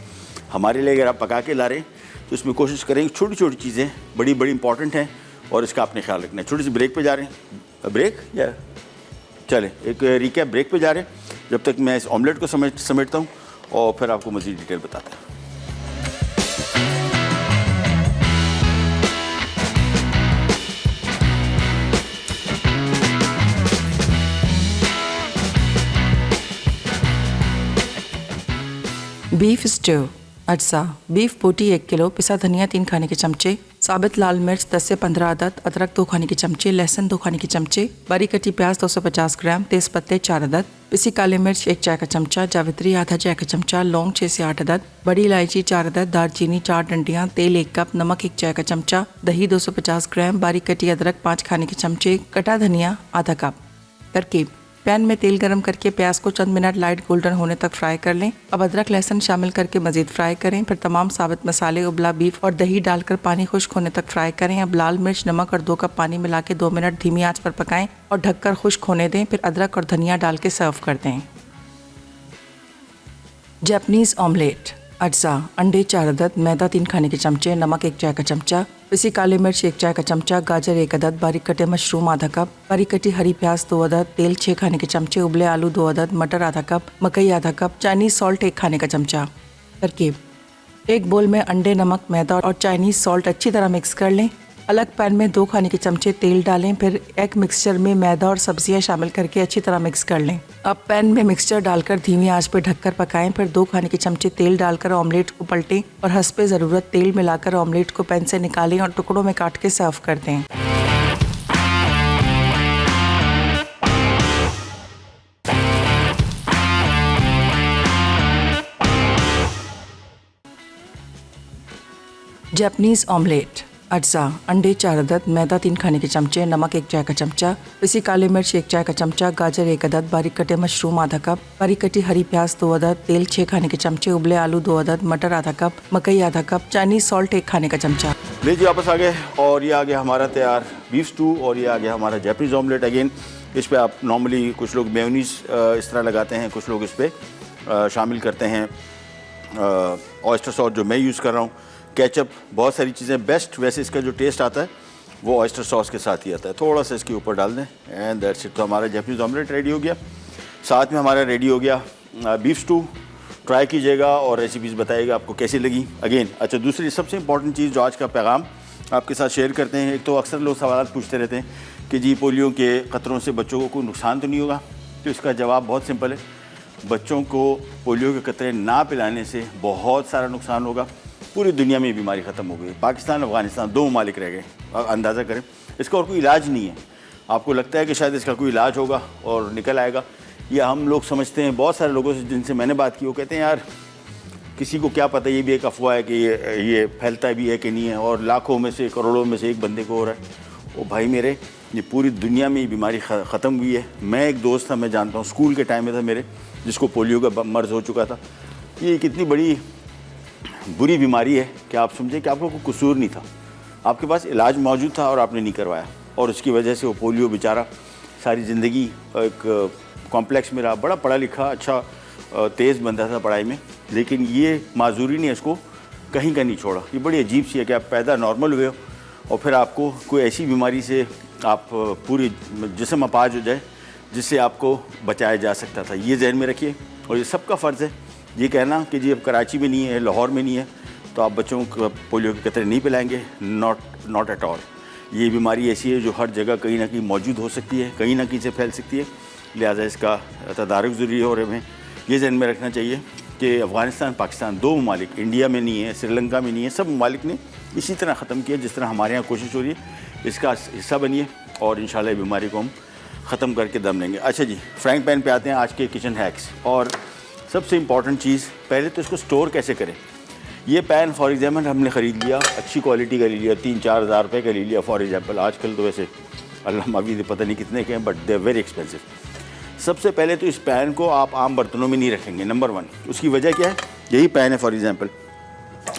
हमारे लिए अगर आप पका के ला रहे हैं तो इसमें कोशिश करें, छोटी छोटी चीज़ें बड़ी बड़ी इंपॉर्टेंट हैं, और इसका आपने ख्याल रखना है। छोटी सी ब्रेक पे जा रहे हैं, ब्रेक या चले एक रिकैप, ब्रेक पे जा रहे हैं, जब तक मैं इस ऑमलेट को समेटता हूँ और फिर आपको मज़ीद डिटेल बताता हूँ। बीफ स्टू अज्जा बीफ बोटी 1 किलो, पिसा धनिया 3 खाने के चमचे, साबित लाल मिर्च 10 से 15 अदद, अदरक 2 खाने के चमचे, लहसुन 2 खाने के चमचे, बारीक कटी प्याज 250 ग्राम, तेज पत्ते 4 अदद, पिसी काली मिर्च 1 चाय का चमचा, जावित्री आधा चाय का चमचा, लौंग 6 से 8 अदद, बड़ी इलायची 4 अदद, दालचीनी 4 डंडियां, तेल 1 कप, नमक 1 चाय का चमचा, दही 250 ग्राम, बारीक कटी अदरक 5 खाने के चमचे, कटा धनिया आधा कप। तरकीब: पैन में तेल गरम करके प्याज को चंद मिनट लाइट गोल्डन होने तक फ्राई कर लें। अब अदरक लहसुन शामिल करके मजीद फ्राई करें। फिर तमाम साबित मसाले, उबला बीफ और दही डालकर पानी खुश्क होने तक फ्राई करें। अब लाल मिर्च, नमक और 2 कप पानी मिला के 2 मिनट धीमी आंच पर पकाएं और ढककर खुश्क होने दें। फिर अदरक और धनिया डाल के सर्व कर दें। Japanese omelette. अज्जा अंडे 4 अदद, मैदा 3 खाने के चमचे, नमक 1 चाय का चमचा, पिसी काली मिर्च 1 चाय का चमचा, गाजर 1 अदद, बारीक कटे मशरूम आधा कप, बारीक कटी हरी प्याज 2 अदद, तेल 6 खाने के चमचे, उबले आलू 2 अदद, मटर आधा कप, मकई आधा कप, चाइनीज सॉल्ट 1 खाने का चमचा। तरकीब: एक बोल में अंडे, नमक, मैदा और चाइनीज सॉल्ट अच्छी तरह मिक्स कर लें। अलग पैन में 2 खाने के चमचे तेल डालें। फिर एग मिक्सचर में मैदा और सब्जियां शामिल करके अच्छी तरह मिक्स कर लें। अब पैन में मिक्सचर डालकर धीमी आंच पर ढककर पकाएं। फिर 2 खाने के चमचे तेल डालकर ऑमलेट को पलटें और हस्बे ज़रूरत तेल मिलाकर ऑमलेट को पैन से निकालें और टुकड़ों में काट के सर्व कर दें। Japanese omelette. अज्जा अंडे 4 अदद, मैदा 3 खाने के चमचे, नमक 1 चाय का चमचा, पिसी काली मिर्च 1 चाय का चमचा, गाजर 1 अदद, बारीक कटे मशरूम आधा कप, बारीक कटी हरी प्याज 2 अदद, तेल 6 खाने के चमचे, उबले आलू 2 अदद, मटर आधा कप, मकई आधा कप, चाइनीज सॉल्ट 1 खाने का चमचा। लीजिए वापस आ गए और ये आ गया हमारा तैयार बीफ स्टू और ये आ गया हमारा जापानीज ऑमलेट। अगेन इस पर आप नॉर्मली कुछ लोग मेयोनीज इस तरह लगाते हैं, कुछ लोग इस पर शामिल करते हैं ऑयस्टर सॉस जो मैं यूज़ कर रहा हूँ, केचप, बहुत सारी चीज़ें। बेस्ट वैसे इसका जो टेस्ट आता है वो ऑयस्टर सॉस के साथ ही आता है। थोड़ा सा इसके ऊपर डाल दें एंड दैट्स इट। तो हमारा जापानीज ऑमलेट रेडी हो गया। साथ में हमारा रेडी हो गया बीफ स्टू। ट्राई कीजिएगा और रेसिपीज़ बताइएगा आपको कैसी लगी। अगेन अच्छा, दूसरी सबसे इंपॉर्टेंट चीज़ जो आज का पैगाम आपके साथ शेयर करते हैं, एक तो अक्सर लोग सवाल पूछते रहते हैं कि जी पोलियो के ख़तरों से बच्चों को कोई नुकसान तो नहीं होगा। तो इसका जवाब बहुत सिंपल है, बच्चों को पोलियो के कतरे ना पिलाने से बहुत सारा नुकसान होगा। पूरी दुनिया में बीमारी ख़त्म हो गई। पाकिस्तान, अफगानिस्तान 2 ममालिक रह गए। अंदाज़ा करें, इसका और कोई इलाज नहीं है। आपको लगता है कि शायद इसका कोई इलाज होगा और निकल आएगा, या हम लोग समझते हैं, बहुत सारे लोगों से जिनसे मैंने बात की वो कहते हैं यार किसी को क्या पता, ये भी एक अफवाह है कि ये फैलता भी है कि नहीं है, और लाखों में से करोड़ों में से एक बंदे को हो रहा है। ओ भाई मेरे, ये पूरी दुनिया में ये बीमारी ख़त्म हुई है। मैं एक दोस्त था, मैं जानता हूँ, स्कूल के टाइम में था मेरे, जिसको पोलियो का मर्ज़ हो चुका था। ये कितनी बड़ी बुरी बीमारी है कि आप समझे कि आपको कोई कसूर नहीं था, आपके पास इलाज मौजूद था और आपने नहीं करवाया, और उसकी वजह से वो पोलियो बेचारा सारी ज़िंदगी एक कॉम्प्लेक्स में रहा। बड़ा पढ़ा लिखा, अच्छा तेज़ बंदा था पढ़ाई में, लेकिन ये माजूरी ने इसको कहीं का नहीं छोड़ा। ये बड़ी अजीब सी है कि आप पैदा नॉर्मल हुए हो और फिर आपको कोई ऐसी बीमारी से आप पूरी जिस्म अपाज हो जाए जिससे आपको बचाया जा सकता था। ये जहन में रखिए, और ये सबका फ़र्ज़ है ये कहना कि जी अब कराची में नहीं है, लाहौर में नहीं है, तो आप बच्चों को पोलियो के कतरे नहीं पिलाएंगे। Not at all. ये बीमारी ऐसी है जो हर जगह कहीं ना कहीं मौजूद हो सकती है, कहीं ना कहीं से फैल सकती है, लिहाजा इसका तदारुक ज़रूरी है। और हमें ये जहन में रखना चाहिए कि अफ़गानिस्तान, पाकिस्तान 2 ममालिक, इंडिया में नहीं है, श्रीलंका में नहीं है, सब ममालिक ने इसी तरह ख़त्म किया जिस तरह हमारे यहाँ कोशिश हो रही है। इसका हिस्सा बनिए और इंशाल्लाह बीमारी को हम ख़त्म करके दम लेंगे। अच्छा जी, फ्राइंग पैन पे आते हैं आज के किचन हैक्स। और सबसे इम्पॉर्टेंट चीज़, पहले तो इसको स्टोर कैसे करें। ये पैन फॉर एग्जाम्पल हमने ख़रीद लिया, अच्छी क्वालिटी का ले लिया, 3-4 हज़ार रुपये का ले लिया फॉर एग्जाम्पल। आजकल तो वैसे अल्लाह माफ़ी पता नहीं कितने के हैं, but they are very expensive. सबसे पहले तो इस पैन को आप आम बर्तनों में नहीं रखेंगे, नंबर 1। उसकी वजह क्या है, यही पैन है फॉर एग्जाम्पल,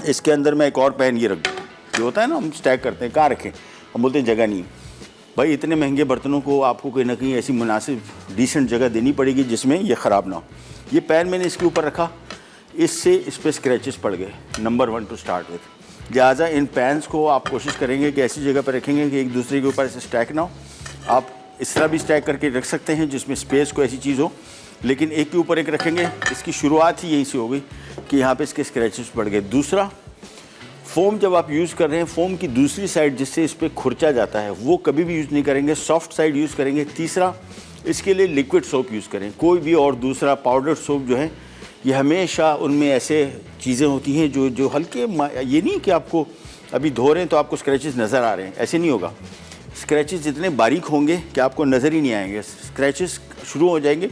इसके अंदर मैं एक और पैन ये रख दूँ, जो होता है ना हम स्टैक करते हैं, कहाँ रखें, हम बोलते हैं जगह नहीं। भाई इतने महंगे बर्तनों को आपको कहीं ना कहीं ऐसी मुनासिब डिसेंट जगह देनी पड़ेगी जिसमें ये ख़राब ना हो। ये पैन मैंने इसके ऊपर रखा, इससे इस पर स्क्रैचेस पड़ गए, नंबर 1 टू स्टार्ट विथ। लिहाजा इन पैन्स को आप कोशिश करेंगे कि ऐसी जगह पर रखेंगे कि एक दूसरे के ऊपर ऐसे स्टैक ना हो। आप इस तरह भी स्टैक करके रख सकते हैं जिसमें स्पेस को ऐसी चीज़ हो, लेकिन एक के ऊपर एक रखेंगे। इसकी शुरुआत ही यहीं से हो गई कि यहाँ पे इसके स्क्रैचेस पड़ गए। दूसरा, फ़ोम जब आप यूज़ कर रहे हैं, फ़ोम की दूसरी साइड जिससे इस पर खुरचा जाता है वो कभी भी यूज़ नहीं करेंगे, सॉफ्ट साइड यूज़ करेंगे। तीसरा, इसके लिए लिक्विड सोप यूज़ करें, कोई भी और दूसरा पाउडर सोप जो है ये हमेशा उनमें ऐसे चीज़ें होती हैं जो हल्के, ये नहीं कि आपको अभी धो रहे हैं तो आपको स्क्रैचेस नज़र आ रहे हैं, ऐसे नहीं होगा। स्क्रैचेस इतने बारीक होंगे कि आपको नज़र ही नहीं आएंगे। स्क्रैचेस शुरू हो जाएंगे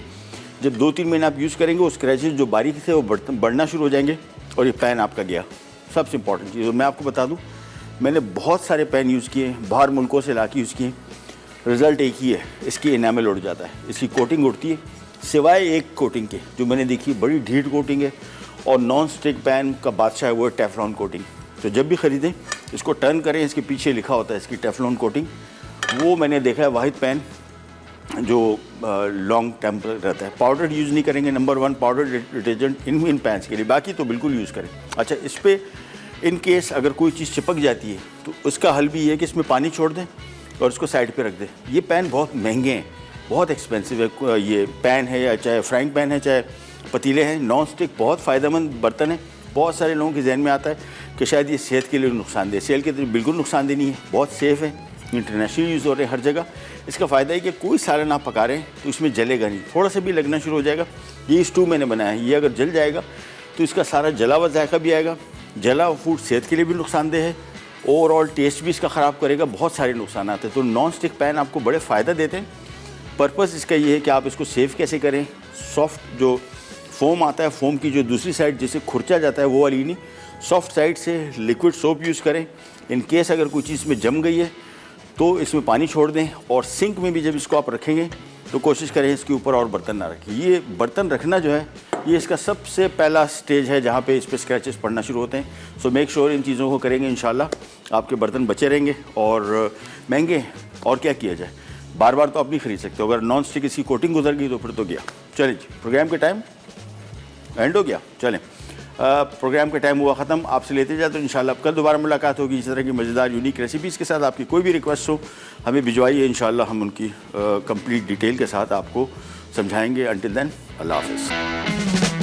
जब 2-3 महीने आप यूज़ करेंगे, वो स्क्रैचेस जो बारीक थे वो बढ़ना शुरू हो जाएंगे और ये पेन आपका गया। सबसे इम्पॉर्टेंट चीज़ मैं आपको बता दूँ, मैंने बहुत सारे पेन यूज़ किए, बाहर मुल्कों से ला के यूज़ किए, रिज़ल्ट एक ही है, इसकी इनामल उड़ जाता है, इसकी कोटिंग उड़ती है, सिवाय एक कोटिंग के जो मैंने देखी, बड़ी ढीठ कोटिंग है और नॉन स्टिक पैन का बादशाह है वो है टेफ्लॉन कोटिंग। तो जब भी ख़रीदें इसको टर्न करें, इसके पीछे लिखा होता है इसकी टेफ्लॉन कोटिंग। वो मैंने देखा है वाहिद पेन जो लॉन्ग टेम्पर रहता है। पाउडर यूज़ नहीं करेंगे, नंबर 1 पाउडर डिटर्जेंट इन पैंस के लिए, बाकी तो बिल्कुल यूज़ करें। अच्छा, इस पर इन केस अगर कोई चीज़ चिपक जाती है तो उसका हल भी है कि इसमें पानी छोड़ दें और उसको साइड पे रख दें। ये पैन बहुत महंगे हैं, बहुत एक्सपेंसिव है। ये पैन है या चाहे फ्राइंग पैन है चाहे पतीले हैं, नॉन स्टिक बहुत फ़ायदेमंद बर्तन है। बहुत सारे लोगों के जहन में आता है कि शायद ये सेहत के लिए नुकसानदेह, सेल के लिए बिल्कुल नुकसानदेह नहीं है, बहुत सेफ़ है, इंटरनेशनल यूज़ हो रहे हैं हर जगह। इसका फ़ायदा है कि कोई सालन आप पका रहे हैं तो इसमें जलेगा नहीं, थोड़ा सा भी लगना शुरू हो जाएगा। ये स्टू मैंने बनाया है, ये अगर जल जाएगा तो इसका सारा जला हुआ जायका भी आएगा। जला हुआ फूड सेहत के लिए भी नुकसानदेह है, ओवरऑल टेस्ट भी इसका ख़राब करेगा, बहुत सारे नुकसान आते हैं। तो नॉन स्टिक पैन आपको बड़े फ़ायदा देते हैं। पर्पस इसका ये है कि आप इसको सेव कैसे करें। सॉफ्ट जो फोम आता है, फोम की जो दूसरी साइड जिसे खुरचा जाता है वो वाली नहीं, सॉफ्ट साइड से लिक्विड सोप यूज़ करें। इन केस अगर कोई चीज़ में जम गई है तो इसमें पानी छोड़ दें, और सिंक में भी जब इसको आप रखेंगे तो कोशिश करें इसके ऊपर और बर्तन ना रखें। ये बर्तन रखना जो है ये इसका सबसे पहला स्टेज है जहाँ पे इस पर स्क्रैचेस पड़ना शुरू होते हैं। सो मेक श्योर इन चीज़ों को करेंगे, इंशाल्लाह आपके बर्तन बचे रहेंगे और महंगे हैं। और क्या किया जाए, बार बार तो आप नहीं खरीद सकते। अगर नॉन स्टिक इसकी कोटिंग गुजर गई तो फिर तो गया। चलिए जी, प्रोग्राम के टाइम एंड हो गया। चलें, प्रोग्राम का टाइम हुआ ख़त्म। आपसे लेते जाए तो इंशाल्लाह कल दोबारा मुलाकात होगी इस तरह की मज़ेदार यूनिक रेसिपीज़ के साथ। आपकी कोई भी रिक्वेस्ट हो हमें भिजवाइए, इंशाल्लाह हम उनकी कंप्लीट डिटेल के साथ आपको समझाएंगे। अंटिल देन, अल्लाह हाफ़िज़।